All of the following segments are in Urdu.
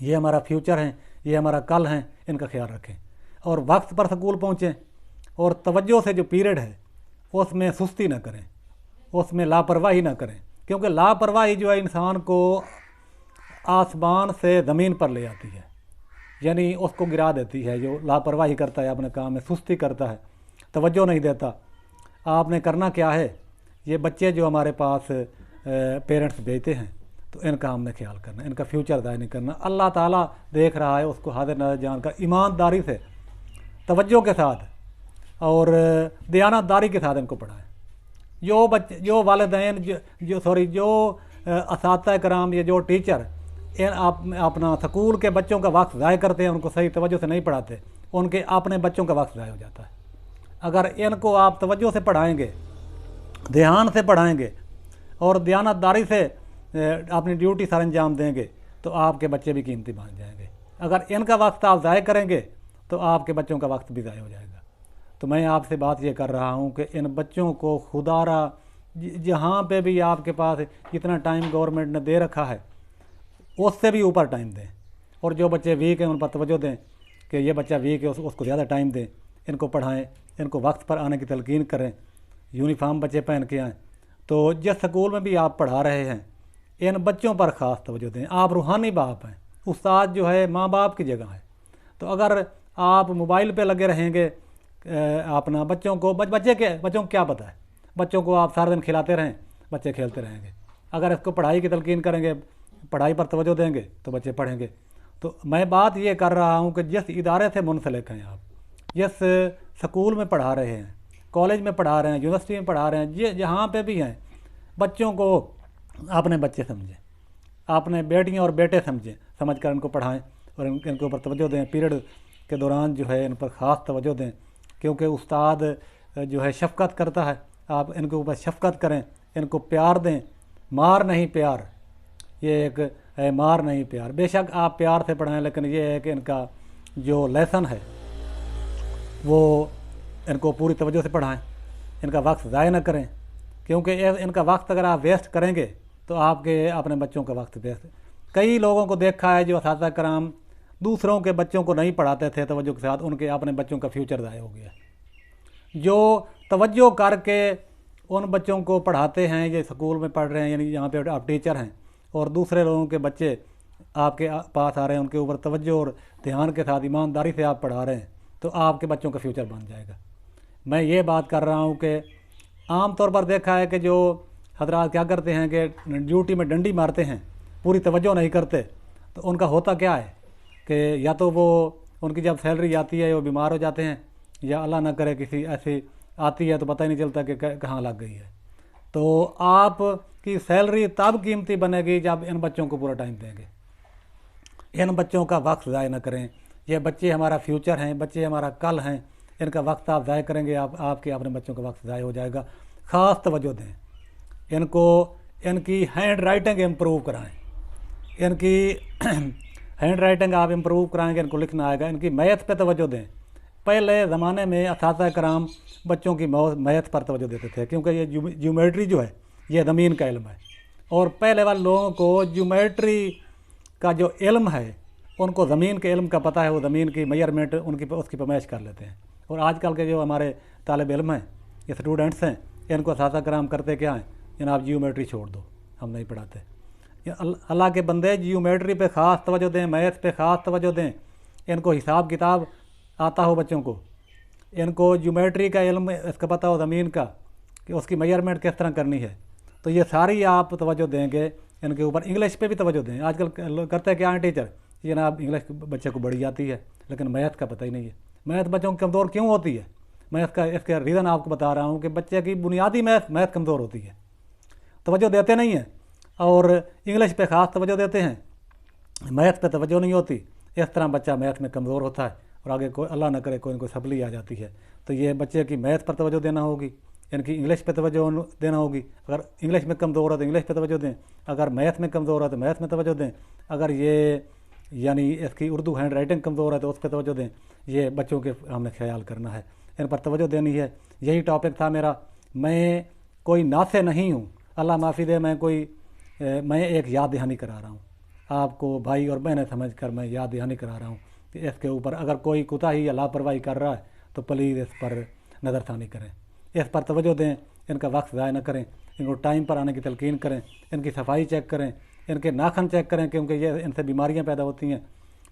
یہ ہمارا فیوچر ہیں، یہ ہمارا کل ہیں، ان کا خیال رکھیں اور وقت پر سکول پہنچیں اور توجہ سے جو پیریڈ ہے اس میں سستی نہ کریں، اس میں لاپرواہی نہ کریں، کیونکہ لاپرواہی جو ہے انسان کو آسمان سے زمین پر لے آتی ہے، یعنی اس کو گرا دیتی ہے۔ جو لاپرواہی کرتا ہے اپنے کام میں، سستی کرتا ہے، توجہ نہیں دیتا، آپ نے کرنا کیا ہے؟ یہ بچے جو ہمارے پاس پیرنٹس بھیجتے ہیں تو ان کا ہم نے خیال کرنا، ان کا فیوچر ضائع نہیں کرنا۔ اللہ تعالیٰ دیکھ رہا ہے، اس کو حاضر نظر جان کر ایمانداری سے، توجہ کے ساتھ اور دیانتداری کے ساتھ ان کو پڑھائیں۔ جو والدین جو اساتذہ کرام یا جو ٹیچر اپنا سکول کے بچوں کا وقت ضائع کرتے ہیں، ان کو صحیح توجہ سے نہیں پڑھاتے، ان کے اپنے بچوں کا وقت ضائع ہو جاتا ہے۔ اگر ان کو آپ توجہ سے پڑھائیں گے، دھیان سے پڑھائیں گے اور دیانتداری سے اپنی ڈیوٹی سر انجام دیں گے تو آپ کے بچے بھی قیمتی بن جائیں گے۔ اگر ان کا وقت آپ ضائع کریں گے تو آپ کے بچوں کا وقت بھی ضائع ہو جائے گا۔ تو میں آپ سے بات یہ کر رہا ہوں کہ ان بچوں کو خدا را جہاں پہ بھی آپ کے پاس جتنا ٹائم گورنمنٹ نے دے رکھا ہے اس سے بھی اوپر ٹائم دیں، اور جو بچے ویک ہیں ان پر توجہ دیں کہ یہ بچہ ویک ہے، اس کو زیادہ ٹائم دیں، ان کو پڑھائیں، ان کو وقت پر آنے کی تلقین کریں، یونیفارم بچے پہن کے آئیں۔ تو جس سکول میں بھی آپ پڑھا رہے ہیں ان بچوں پر خاص توجہ دیں۔ آپ روحانی باپ ہیں، استاد جو ہے ماں باپ کی جگہ ہے۔ تو اگر آپ موبائل پہ لگے رہیں گے اپنا بچوں کو کیا پتہ ہے؟ بچوں کو آپ سارا دن کھلاتے رہیں، بچے کھیلتے رہیں گے۔ اگر اس کو پڑھائی کی تلقین کریں گے، پڑھائی پر توجہ دیں گے تو بچے پڑھیں گے۔ تو میں بات یہ کر رہا ہوں کہ جس ادارے سے منسلک ہیں آپ، جس سکول میں پڑھا رہے ہیں، کالج میں پڑھا رہے ہیں، یونیورسٹی میں پڑھا رہے ہیں، جہاں پہ بھی ہیں، بچوں کو اپنے بچے سمجھیں، اپنے بیٹیاں اور بیٹے سمجھ کر ان کو پڑھائیں اور ان کے اوپر توجہ دیں۔ پیریڈ کے دوران جو ہے ان پر خاص توجہ دیں، کیونکہ استاد جو ہے شفقت کرتا ہے، آپ ان کے اوپر شفقت کریں، ان کو پیار دیں، مار نہیں پیار، یہ ایک ہے مار نہیں پیار۔ بے شک آپ پیار سے پڑھائیں، لیکن یہ ہے کہ ان کا جو لیسن ہے وہ ان کو پوری توجہ سے پڑھائیں، ان کا وقت ضائع نہ کریں، کیونکہ ان کا وقت اگر آپ ویسٹ کریں گے تو آپ کے اپنے بچوں کا وقت ویسٹ۔ کئی لوگوں کو دیکھا ہے جو اساتذہ کرام دوسروں کے بچوں کو نہیں پڑھاتے تھے توجہ کے ساتھ، ان کے اپنے بچوں کا فیوچر ضائع ہو گیا ہے۔ جو توجہ کر کے ان بچوں کو پڑھاتے ہیں، یہ سکول میں پڑھ رہے ہیں، یعنی یہاں پہ آپ ٹیچر ہیں اور دوسرے لوگوں کے بچے آپ کے پاس آ رہے ہیں، ان کے اوپر توجہ اور دھیان کے ساتھ ایمانداری سے آپ پڑھا رہے ہیں تو آپ کے بچوں کا فیوچر بن جائے گا۔ میں یہ بات کر رہا ہوں کہ عام طور پر دیکھا ہے کہ جو حضرات کیا کرتے ہیں کہ ڈیوٹی میں ڈنڈی مارتے ہیں، پوری توجہ نہیں کرتے، تو ان کا ہوتا کیا ہے کہ یا تو وہ ان کی جب سیلری آتی ہے وہ بیمار ہو جاتے ہیں، یا اللہ نہ کرے کسی ایسی آتی ہے تو پتہ ہی نہیں چلتا کہ کہاں لگ گئی ہے۔ تو آپ کی سیلری تب قیمتی بنے گی جب ان بچوں کو پورا ٹائم دیں گے، ان بچوں کا وقت ضائع نہ کریں۔ یہ بچے ہمارا فیوچر ہیں، بچے ہمارا کل ہیں، ان کا وقت آپ ضائع کریں گے، آپ کے اپنے بچوں کا وقت ضائع ہو جائے گا۔ خاص توجہ دیں، ان کی ہینڈ رائٹنگ امپروو کرائیں، ان کی ہینڈ رائٹنگ آپ امپروو کرائیں گے، ان کو لکھنا آئے گا۔ ان کی میتھ پہ توجہ دیں۔ پہلے زمانے میں اساتذہ کرام بچوں کی میتھ پر توجہ دیتے تھے، کیونکہ یہ جیومیٹری جو ہے یہ زمین کا علم ہے، اور پہلے والے لوگوں کو جیومیٹری کا جو علم ہے ان کو زمین کے علم کا پتہ ہے، وہ زمین کی میئرمنٹ اس کی پیمائش کر لیتے ہیں۔ اور آج کل کے جو ہمارے طالب علم ہیں، یہ اسٹوڈنٹس ہیں، ان کو اساتذہ کرام کرتے کیا ہیں؟ جناب جیومیٹری چھوڑ دو، ہم نہیں پڑھاتے۔ اللہ کے بندے جیومیٹری پہ خاص توجہ دیں، میتھ پہ خاص توجہ دیں۔ ان کو حساب کتاب آتا ہو، بچوں کو ان کو جیومیٹری کا علم اس کا پتہ ہو، زمین کا کہ اس کی میئرمنٹ کس طرح کرنی ہے، تو یہ ساری آپ توجہ دیں گے ان کے اوپر۔ انگلش پہ بھی توجہ دیں۔ آج کل کرتے کیا ہیں ٹیچر، جناب انگلش بچے کو بڑی آتی ہے لیکن میتھ کا پتہ ہی نہیں ہے۔ میتھ بچوں کی کمزور کیوں ہوتی ہے؟ میتھ کا اس کا ریزن آپ کو بتا رہا ہوں کہ بچے کی بنیادی میتھ کمزور ہوتی ہے، توجہ دیتے نہیں ہیں، اور انگلش پہ خاص توجہ دیتے ہیں، میتھ پہ توجہ نہیں ہوتی۔ اس طرح بچہ میتھ میں کمزور ہوتا ہے اور آگے کوئی اللہ نہ کرے کوئی سپلی آ جاتی ہے۔ تو یہ بچے کی میتھ پر توجہ دینا ہوگی، ان کی انگلش پہ توجہ دینا ہوگی۔ اگر انگلش میں کمزور ہے تو انگلش پہ توجہ دیں، اگر میتھ میں کمزور ہے تو میتھ میں توجہ دیں، اگر یہ یعنی اس کی اردو ہینڈ رائٹنگ کمزور ہے تو اس پہ توجہ دیں۔ یہ بچوں کے ہم نے خیال کرنا ہے، ان پر توجہ دینی ہے۔ یہی ٹاپک تھا میرا۔ میں کوئی ناصح نہیں ہوں، اللہ معافی دے، میں ایک یاد دہانی کرا رہا ہوں۔ آپ کو بھائی اور بہنیں سمجھ کر میں یاد دہانی کرا رہا ہوں کہ اس کے اوپر اگر کوئی کوتاہی یا لاپرواہی کر رہا ہے تو پلیز اس پر نظر ثانی کریں، اس پر توجہ دیں، ان کا وقت ضائع نہ کریں، ان کو ٹائم پر آنے کی تلقین کریں، ان کی صفائی چیک کریں، ان کے ناخن چیک کریں کیونکہ یہ ان سے بیماریاں پیدا ہوتی ہیں،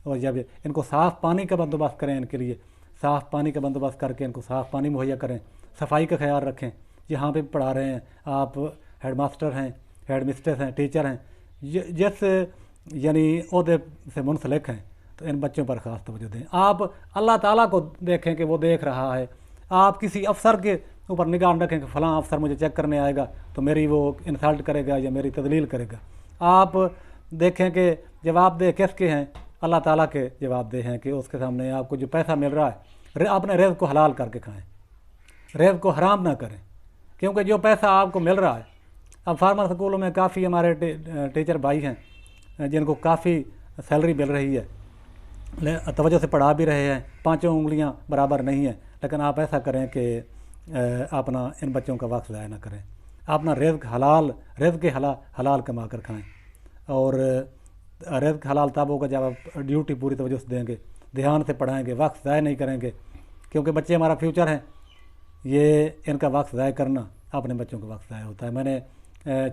اور جب ان کو صاف پانی کا بندوبست کریں، ان کے لیے صاف پانی کا بندوبست کر کے ان کو صاف پانی مہیا کریں، صفائی کا خیال رکھیں۔ جہاں پہ پڑھا رہے ہیں آپ، ہیڈ ماسٹر ہیں، ہیڈ مسٹریس ہیں، ٹیچر ہیں، جس یعنی عہدے سے منسلک ہیں، تو ان بچوں پر خاص توجہ دیں۔ آپ اللہ تعالیٰ کو دیکھیں کہ وہ دیکھ رہا ہے، آپ کسی افسر کے اوپر نگاہ نہ رکھیں کہ فلاں افسر مجھے چیک کرنے آئے گا تو میری وہ انسلٹ کرے گا یا میری تذلیل کرے گا۔ آپ دیکھیں کہ جواب دہ کس کے ہیں، اللہ تعالیٰ کے جواب دہ ہیں کہ اس کے سامنے آپ کو جو پیسہ مل رہا ہے اپنے رزق کو حلال کر کے کھائیں، رزق کو حرام نہ کریں، کیونکہ جو پیسہ آپ کو مل رہا ہے، اب فارمر سکولوں میں کافی ہمارے ٹیچر بھائی ہیں جن کو کافی سیلری مل رہی ہے، توجہ سے پڑھا بھی رہے ہیں، پانچوں انگلیاں برابر نہیں ہیں، لیکن آپ ایسا کریں کہ اپنا ان بچوں کا وقت ضائع نہ کریں، اپنا رزق حلال کما کر کھائیں، اور رزق حلال تب ہوگا جب آپ ڈیوٹی پوری توجہ سے دیں گے، دھیان سے پڑھائیں گے، وقت ضائع نہیں کریں گے، کیونکہ بچے ہمارا فیوچر ہیں، یہ ان کا وقت ضائع کرنا اپنے بچوں کا وقت ضائع ہوتا ہے۔ میں نے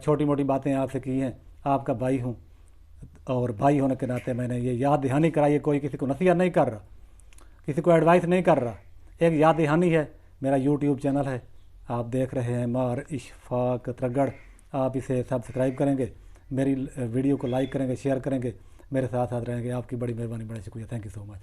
چھوٹی موٹی باتیں آپ سے کی ہیں، آپ کا بھائی ہوں اور بھائی ہونے کے ناطے میں نے یہ یاد دہانی کرائی ہے، کوئی کسی کو نصیحت نہیں کر رہا، کسی کو ایڈوائس نہیں کر رہا، ایک یاد دہانی ہے۔ میرا یوٹیوب چینل ہے، آپ دیکھ رہے ہیں مار اشفاق ترگڑ، آپ اسے سبسکرائب کریں گے، میری ویڈیو کو لائک کریں گے، شیئر کریں گے، میرے ساتھ رہیں گے، آپ کی بڑی مہربانی، بڑا شکریہ، تھینک یو سو مچ۔